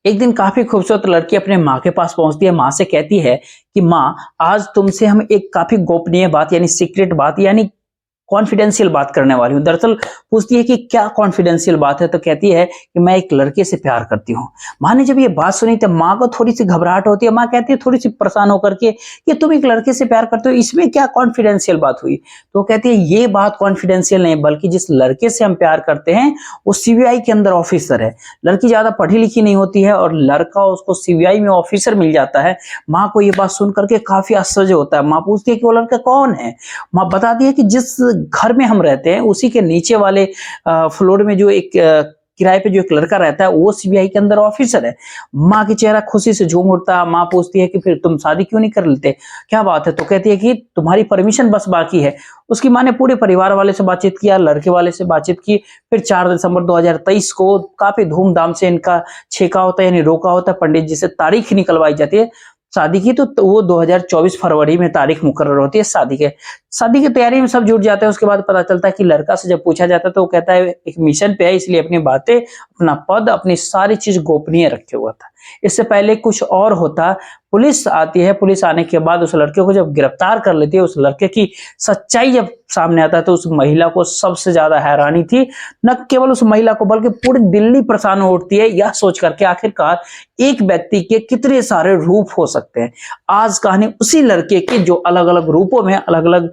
एक दिन काफी खूबसूरत लड़की अपने माँ के पास पहुंचती है। माँ से कहती है कि माँ, आज तुमसे हम एक काफी गोपनीय बात यानी सीक्रेट बात यानी कॉन्फिडेंशियल बात करने वाली हूँ। दरअसल पूछती है कि क्या कॉन्फिडेंशियल बात है, तो कहती है कि मैं एक लड़के से प्यार करती हूँ। माँ ने जब ये बात सुनी तो माँ को थोड़ी सी घबराहट होती है। माँ कहती है थोड़ी सी परेशान होकर के कि तुम एक लड़के से प्यार करते हो, इसमें क्या कॉन्फिडेंशियल बात हुई। तो कहती है ये बात कॉन्फिडेंशियल नहीं, बल्कि जिस लड़के से हम प्यार करते हैं वो सीबीआई के अंदर ऑफिसर है। लड़की ज्यादा पढ़ी लिखी नहीं होती है और लड़का उसको सीबीआई में ऑफिसर मिल जाता है। माँ को ये बात सुन करके काफी आश्चर्य होता है। माँ पूछती है कि वो लड़का कौन है। माँ बताती है कि जिस घर में हम रहते हैं उसी के नीचे वाले फ्लोर में जो एक किराए पे जो एक लड़का रहता है वो सीबीआई के अंदर ऑफिसर है। माँ की चेहरा खुशी से झूम उठता है। माँ पूछती है कि फिर तुम शादी क्यों नहीं कर लेते, क्या बात है। तो कहती है कि तुम्हारी परमिशन बस बाकी है। उसकी माँ ने पूरे परिवार वाले से बातचीत किया, लड़के वाले से बातचीत की। फिर 4 दिसंबर 2023 को काफी धूमधाम से इनका छेका होता है यानी रोका होता है। पंडित जी से तारीख निकलवाई जाती है शादी की। तो वो 2024 फरवरी में तारीख मुकर्रर होती है शादी के। शादी की तैयारी में सब जुट जाते हैं। उसके बाद पता चलता है कि लड़का से जब पूछा जाता है तो वो कहता है एक मिशन पे है, इसलिए अपनी बातें, अपना पद, अपनी सारी चीज गोपनीय रखे हुआ था। इससे पहले कुछ और होता। पुलिस आती है। पुलिस आने के बाद उस लड़के को जब गिरफ्तार कर लेती है, उस लड़के की सच्चाई जब सामने आता है तो उस महिला को सबसे ज्यादा हैरानी थी। न केवल उस महिला को बल्कि पूरी दिल्ली परेशान हो उठती है यह सोच करके आखिरकार एक व्यक्ति के कितने सारे रूप हो सकते हैं। आज कहानी उसी लड़के की जो अलग अलग रूपों में अलग अलग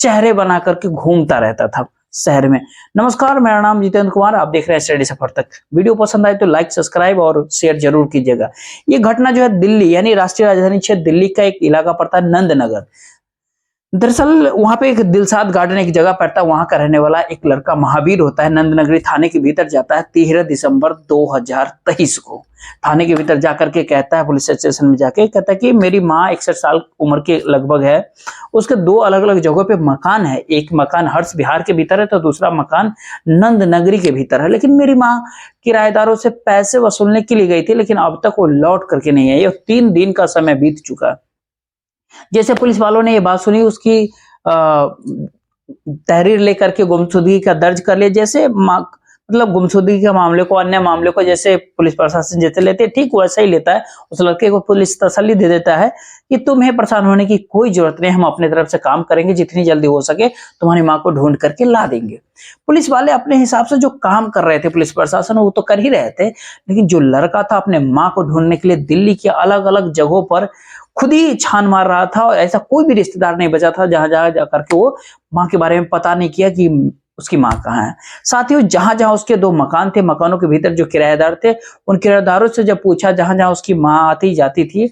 चेहरे बना करके घूमता रहता था शहर में। नमस्कार, मेरा नाम जितेंद्र कुमार, आप देख रहे हैं स्टडी सफर तक। वीडियो पसंद आए तो लाइक, सब्सक्राइब और शेयर जरूर कीजिएगा। ये घटना जो है दिल्ली यानी राष्ट्रीय राजधानी क्षेत्र दिल्ली का एक इलाका पड़ता है नंद नगर। दरअसल वहां पे एक दिलसाद गार्डन एक जगह पड़ता है। वहां का रहने वाला एक लड़का महावीर होता है, नंद नगरी थाने के भीतर जाता है 13 दिसंबर 2023 को। थाने के भीतर जाकर के कहता है, पुलिस स्टेशन में जाके कहता है कि मेरी माँ 61 साल उम्र के लगभग है। उसके 2 अलग अलग जगहों पे मकान है। एक मकान हर्ष विहार के भीतर है तो दूसरा मकान नंद नगरी के भीतर है। लेकिन मेरी माँ किराएदारों से पैसे वसूलने के लिए गई थी, लेकिन अब तक वो लौट करके नहीं आई और 3 दिन का समय बीत चुका है। जैसे पुलिस वालों ने ये बात सुनी, उसकी तहरीर लेकर के गुमशुदगी का दर्ज कर लिया। जैसे मतलब गुमशुदगी के मामले को, अन्य मामले को जैसे पुलिस प्रशासन जैसे लेते हैं, ठीक वैसा ही लेता है। उस लड़के को पुलिस तसल्ली दे देता है कि तुम्हें परेशान होने की कोई जरूरत नहीं, हम अपने तरफ से काम करेंगे, जितनी जल्दी हो सके तुम्हारी माँ को ढूंढ करके ला देंगे। पुलिस वाले अपने हिसाब से जो काम कर रहे थे, पुलिस प्रशासन वो तो कर ही रहे थे, लेकिन जो लड़का था अपने माँ को ढूंढने के लिए दिल्ली की अलग अलग जगहों पर खुद ही छान मार रहा था और ऐसा कोई भी रिश्तेदार नहीं बचा था जहां जहां जाकर के वो माँ के बारे में पता नहीं किया कि उसकी माँ कहाँ है। साथियों, जहां जहां उसके 2 मकान थे, मकानों के भीतर जो किराएदार थे, उन किराएदारों से जब पूछा, जहां जहां उसकी माँ आती जाती थी,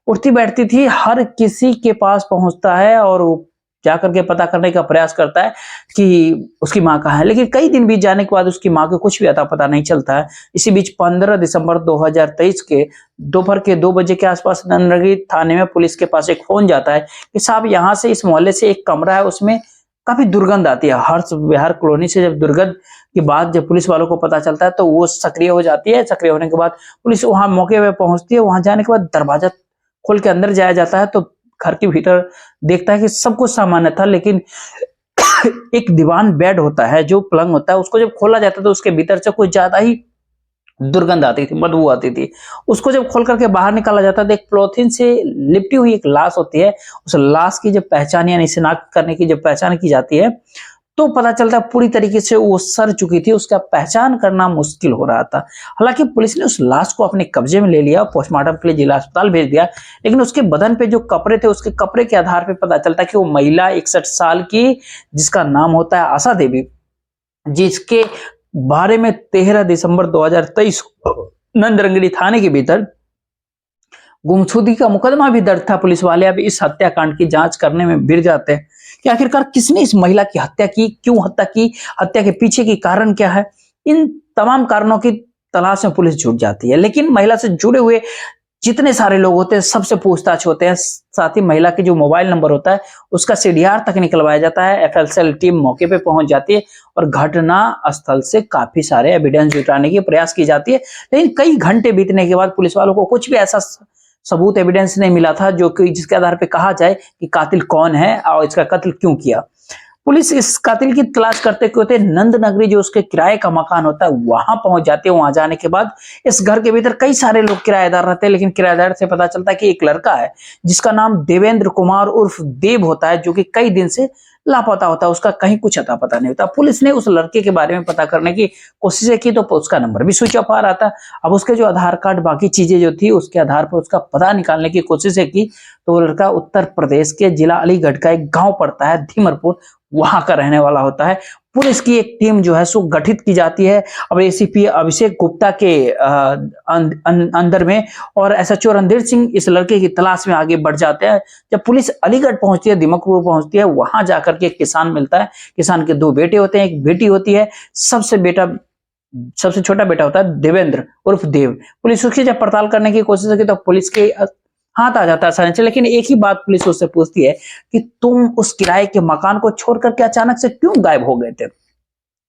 उठती बैठती थी, हर किसी के पास पहुंचता है और जाकर के पता करने का प्रयास करता है कि उसकी माँ कहाँ है। लेकिन कई दिन बीत जाने के बाद उसकी माँ को कुछ भी अता पता नहीं चलता है। इसी बीच 15 दिसंबर 2023 के दोपहर के 2 बजे के आसपास नंदनगरी थाने में पुलिस के पास एक फोन जाता है कि साहब, यहाँ से इस मोहल्ले से एक कमरा है, उसमें काफी दुर्गंध आती है। हर्ष विहार कॉलोनी से जब दुर्गंध की बात जब पुलिस वालों को पता चलता है तो वो सक्रिय हो जाती है। सक्रिय होने के बाद पुलिस वहां मौके पे पहुंचती है। वहां जाने के बाद दरवाजा खोल के अंदर जाया जाता है तो घर के भीतर देखता है कि सब कुछ सामान्य था, लेकिन एक दीवान बेड होता है, जो पलंग होता है, उसको जब खोला जाता है तो उसके भीतर से कुछ ज्यादा ही दुर्गंध आती थी, बदबू आती थी। उसको जब खोल करके बाहर निकाला जाता है तो एक पॉलिथीन से लिपटी हुई एक लाश होती है। उस लाश की जब पहचान यानी शिनाख्त करने की जब पहचान की जाती है तो पता चलता है पूरी तरीके से वो सड़ चुकी थी, उसका पहचान करना मुश्किल हो रहा था। हालांकि पुलिस ने उस लाश को अपने कब्जे में ले लिया, पोस्टमार्टम के लिए जिला अस्पताल भेज दिया, लेकिन उसके बदन पे जो कपड़े थे, उसके कपड़े के आधार पे पता चलता है कि वो महिला 61 साल की, जिसका नाम होता है आशा देवी, जिसके बारे में 13 दिसंबर 2023 नंदनगरी थाने के भीतर गुमशुदगी का मुकदमा भी दर्ज था। पुलिस वाले अब इस हत्याकांड की जांच करने में भिड़ जाते हैं कि आखिरकार किसने इस महिला की हत्या की, क्यों हत्या की, हत्या के पीछे की कारण क्या है। इन तमाम कारणों की तलाश में पुलिस जुट जाती है, लेकिन महिला से जुड़े हुए जितने सारे लोग होते हैं सबसे पूछताछ होते हैं। साथ ही महिला के जो मोबाइल नंबर होता है उसका सीडीआर तक निकलवाया जाता है। एफएसएल टीम मौके पे पहुंच जाती है और घटना स्थल से काफी सारे एविडेंस जुटाने की प्रयास की जाती है। लेकिन कई घंटे बीतने के बाद पुलिस वालों को कुछ भी ऐसा सबूत, एविडेंस नहीं मिला था जो कि जिसके आधार पर कहा जाए कि कातिल कौन है और इसका कत्ल क्यों किया। पुलिस इस कातिल की तलाश करते होते नंद नगरी जो उसके किराए का मकान होता है वहां पहुंच जाते हैं। वहां जाने के बाद इस घर के भीतर कई सारे लोग किराएदार रहते हैं, लेकिन किराएदार से पता चलता है कि एक लड़का है जिसका नाम देवेंद्र कुमार उर्फ देव होता है, जो कि कई दिन से लापता होता है। उसका कहीं कुछ अता पता नहीं होता। पुलिस ने उस लड़के के बारे में पता करने की कोशिशें की तो उसका नंबर भी स्विच ऑफ आ रहा था। अब उसके जो आधार कार्ड बाकी चीजें जो थी उसके आधार पर उसका पता निकालने की कोशिशें की तो वो लड़का उत्तर प्रदेश के जिला अलीगढ़ का एक गांव पड़ता है धीमरपुर, वहां का रहने वाला होता है। पुलिस की एक टीम जो है सो गठित की जाती है अब एसीपी अभिषेक गुप्ता के अंदर में, और एसएचओ रणधीर सिंह इस लड़के की तलाश में आगे बढ़ जाते हैं। जब पुलिस अलीगढ़ पहुंचती है, दीमकपुर पहुंचती है, वहां जाकर के एक किसान मिलता है। किसान के 2 बेटे होते हैं, एक बेटी होती है। सबसे छोटा बेटा होता है देवेंद्र उर्फ देव। पुलिस उसकी जब पड़ताल करने की कोशिश की तो पुलिस के हाथ आ जाता है आसानी से, लेकिन एक ही बात पुलिस उससे पूछती है कि तुम उस किराए के मकान को छोड़ करके अचानक से क्यों गायब हो गए थे।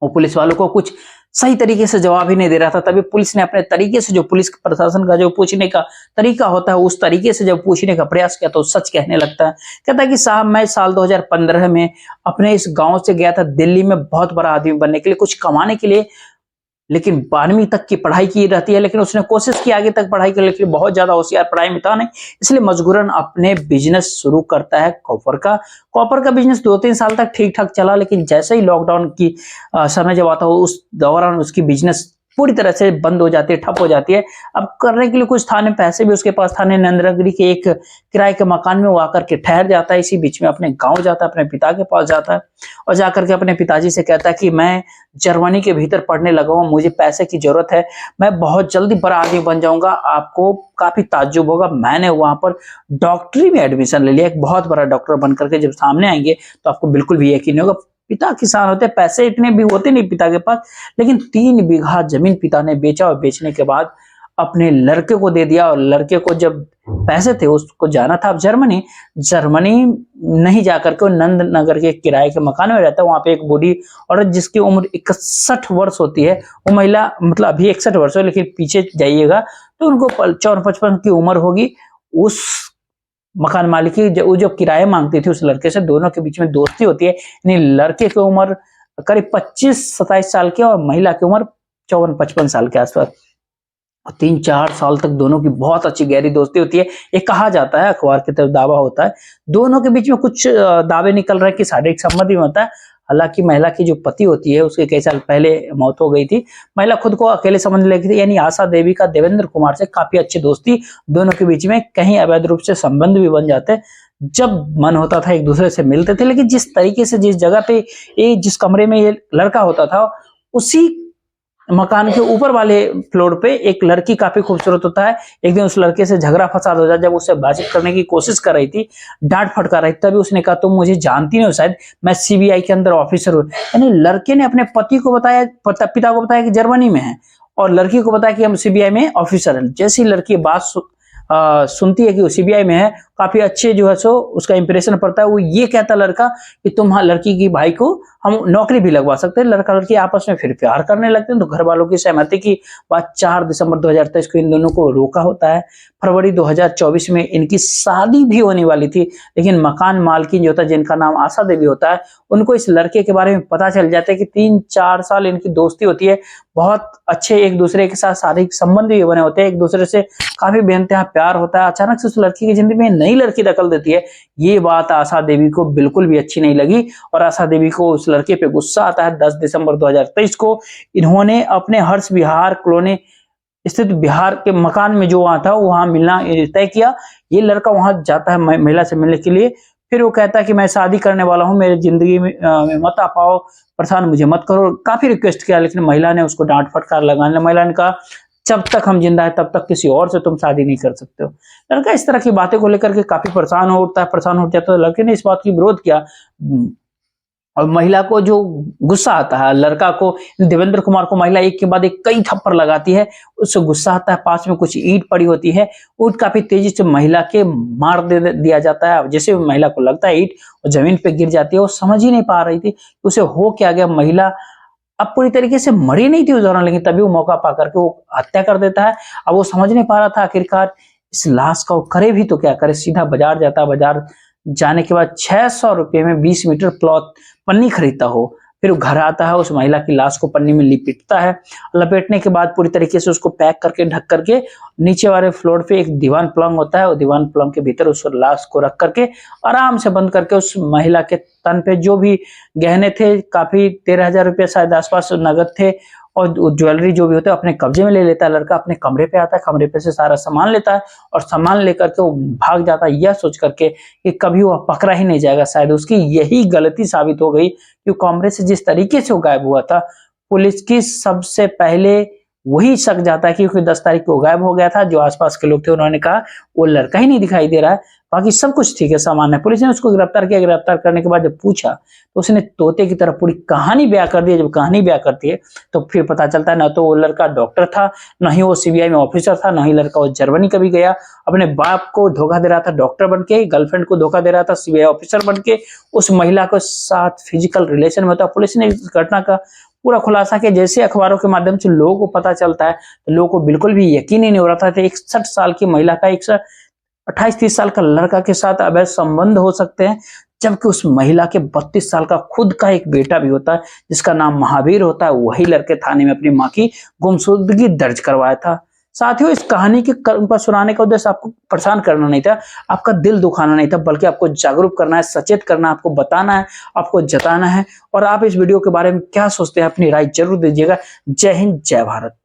वो पुलिस वालों को कुछ सही तरीके से जवाब ही नहीं दे रहा था। तभी पुलिस ने अपने तरीके से, जो पुलिस प्रशासन का जो पूछने का तरीका होता है, उस तरीके से जब पूछने का प्रयास किया तो सच कहने लगता है। कहता है कि साहब, मैं साल 2015 में अपने इस गांव से गया था दिल्ली में बहुत बड़ा आदमी बनने के लिए, कुछ कमाने के लिए, लेकिन 12वीं तक की पढ़ाई की रहती है। लेकिन उसने कोशिश की आगे तक पढ़ाई करने के लिए, बहुत ज्यादा होशियार पढ़ाई में था नहीं, इसलिए मजबूरन अपने बिजनेस शुरू करता है कॉपर का बिजनेस 2-3 साल तक ठीक ठाक चला, लेकिन जैसे ही लॉकडाउन की समय जब आता है उस दौरान उसकी बिजनेस पूरी तरह से बंद हो जाती है, ठप हो जाती है। अब करने के लिए कुछ था नहीं, पैसे भी उसके पास था नहीं। नंदनगरी के एक किराए के मकान में वो आकर के ठहर जाता है। इसी बीच में अपने गांव जाता है, अपने पिता के पास जाता है और जाकर के अपने पिताजी से कहता है कि मैं जर्मनी के भीतर पढ़ने लगा हूं, मुझे पैसे की जरूरत है, मैं बहुत जल्दी बड़ा आदमी बन जाऊंगा। आपको काफी ताज्जुब होगा, मैंने वहां पर डॉक्टरी में एडमिशन ले लिया, एक बहुत बड़ा डॉक्टर बनकर के जब सामने आएंगे तो आपको बिल्कुल भी यकीन नहीं होगा। पिता किसान होते, पैसे इतने भी होते नहीं पिता के पास, लेकिन 3 बीघा जमीन पिता ने बेचा और बेचने के बाद अपने लड़के को दे दिया। और लड़के को जब पैसे थे उसको जाना था अब जर्मनी नहीं जाकर के नंद नगर के किराए के मकान में रहता है। वहां पे एक बूढ़ी औरत जिसकी उम्र 61 वर्ष होती है, वो महिला मतलब अभी 61 वर्ष हो, लेकिन पीछे जाइएगा तो उनको 54-55 की उम्र होगी। उस मकान मालिकी जो किराए मांगती थी उस लड़के से, दोनों के बीच में दोस्ती होती है। यानी लड़के की उम्र करीब 25-27 साल की और महिला की उम्र 54-55 साल के आसपास। 3-4 साल तक दोनों की बहुत अच्छी गहरी दोस्ती होती है। ये कहा जाता है, अखबार की तरफ दावा होता है, दोनों के बीच में कुछ दावे निकल रहे हैं कि शारीरिक संबंध भी होता है। हालांकि महिला की जो पति होती है उसके कई साल पहले मौत हो गई थी। महिला खुद को अकेले समझ लेती थी, यानी आशा देवी का देवेंद्र कुमार से काफी अच्छी दोस्ती दोनों के बीच में, कहीं अवैध रूप से संबंध भी बन जाते। जब मन होता था एक दूसरे से मिलते थे, लेकिन जिस तरीके से जिस जगह पे जिस कमरे में ये लड़का होता था उसी मकान के ऊपर वाले फ्लोर पे एक लड़की काफी खूबसूरत होता है। एक दिन उस लड़के से झगड़ा फसाद हो जाता, जब उससे बातचीत करने की कोशिश कर रही थी, डांट फटकार रही थी, तभी उसने कहा तुम मुझे जानती नहीं हो, शायद मैं सीबीआई के अंदर ऑफिसर हूं। यानी लड़के ने अपने पति को बताया, पिता को बताया कि जर्मनी में है, और लड़की को बताया कि हम सीबीआई में ऑफिसर हैं। जैसी लड़की बात सुनती है कि वो सीबीआई में है, काफी अच्छे जो है सो उसका इंप्रेशन पड़ता है। वो ये कहता लड़का कि तुम लड़की की भाई को हम नौकरी भी लगवा सकते हैं। लड़का लड़की आपस में फिर प्यार करने लगते हैं। तो घर वालों की सहमति की बात 4 दिसंबर 2023 को इन दोनों को रोका होता है। फरवरी 2024 में इनकी शादी भी होने वाली थी, लेकिन मकान मालकिन जो होता है जिनका नाम आशा देवी होता है, उनको इस लड़के के बारे में पता चल जाता है कि 3-4 साल इनकी दोस्ती होती है, बहुत अच्छे एक दूसरे के साथ शारीरिक संबंध भी बने होते हैं, एक दूसरे से काफी बेइंतहा प्यार होता है। अचानक से उस लड़की की जिंदगी में नई लड़की दखल देती है। ये बात आशा देवी को बिल्कुल भी अच्छी नहीं लगी और आशा देवी को उस लड़के पे गुस्सा आता है। 10 दिसंबर 2023 को इन्होंने अपने हर्ष विहार कॉलोनी स्थित बिहार के मकान में जो वहां था वहां मिलना तय किया। ये लड़का वहां जाता है महिला से मिलने के लिए। फिर वो कहता है कि मैं शादी करने वाला हूं, मेरी जिंदगी में मत आ पाओ, परेशान मुझे मत करो। काफी रिक्वेस्ट किया, लेकिन महिला ने उसको डांट फटकार लगाने। महिला ने कहा जब तक हम जिंदा है तब तक किसी और से तुम शादी नहीं कर सकते हो। लड़का इस तरह की बातें को लेकर के काफी परेशान हो उठता है। परेशान हो जाता है, लड़के ने इस बात की विरोध किया और महिला को जो गुस्सा आता है, लड़का को, देवेंद्र कुमार को महिला एक के बाद एक कई थप्पड़ लगाती है। उससे गुस्सा आता है, पास में कुछ ईंट पड़ी होती है, ईंट काफी तेजी से महिला के मार दिया जाता है। जैसे महिला को लगता है ईंट और जमीन पे गिर जाती है, वो समझ ही नहीं पा रही थी उसे हो क्या गया। महिला अब पूरी तरीके से मरी नहीं थी उस दौरान, लेकिन तभी वो मौका पा करके वो हत्या कर देता है। अब वो समझ नहीं पा रहा था आखिरकार इस लाश का वो करे भी तो क्या करे। सीधा बाजार जाता है, बाजार जाने के बाद 600 रुपये में 20 मीटर पन्नी खरीदता हो, फिर वो घर आता है, उस महिला की लाश को पन्नी में लिपटता है। लपेटने के बाद पूरी तरीके से उसको पैक करके ढक करके नीचे वाले फ्लोर पे एक दीवान पलंग होता है, वो दीवान पलंग के भीतर उस लाश को रख करके आराम से बंद करके उस महिला के तन पे जो भी गहने थे, काफी 13,000 रुपये शायद आसपास नगद थे, और ज्वेलरी जो भी होता है अपने कब्जे में ले लेता है। लड़का अपने कमरे पे आता है, कमरे पे से सारा सामान लेता है और सामान लेकर के वो भाग जाता है, यह सोच करके कि कभी वह पकड़ा ही नहीं जाएगा। शायद उसकी यही गलती साबित हो गई कि कमरे से जिस तरीके से वो गायब हुआ था, पुलिस की सबसे पहले वही शक जाता है कि क्योंकि 10 तारीख को गायब हो गया था। जो आसपास के लोग थे उन्होंने कहा वो लड़का ही नहीं दिखाई दे रहा है, बाकी सब कुछ ठीक है, सामान्य है। पुलिस ने उसको गिरफ्तार किया। गिरफ्तार करने के बाद जब पूछा तो उसने तोते की तरह पूरी कहानी बयां कर दी। जब कहानी बयां करती है तो फिर पता चलता है ना तो वो लड़का डॉक्टर था, न ही वो सीबीआई में ऑफिसर था, न ही लड़का वो जर्मनी कभी गया। अपने बाप को धोखा दे रहा था डॉक्टर बन के, गर्लफ्रेंड को धोखा दे रहा था सीबीआई ऑफिसर बन के, उस महिला के साथ फिजिकल रिलेशन में होता। पुलिस ने इस घटना का पूरा खुलासा किया। जैसे अखबारों के माध्यम से लोगों को पता चलता है तो लोगों को बिल्कुल भी यकीन ही नहीं हो रहा था कि 61 साल की महिला का 28-30 साल का लड़का के साथ अवैध संबंध हो सकते हैं, जबकि उस महिला के 32 साल का खुद का एक बेटा भी होता है जिसका नाम महावीर होता है। वही लड़के थाने में अपनी मां की गुमशुदगी दर्ज करवाया था। साथियों, इस कहानी के पर सुनाने का उद्देश्य आपको परेशान करना नहीं था, आपका दिल दुखाना नहीं था, बल्कि आपको जागरूक करना है, सचेत करना है, आपको बताना है, आपको जताना है। और आप इस वीडियो के बारे में क्या सोचते हैं अपनी राय जरूर दीजिएगा। जय हिंद, जय भारत।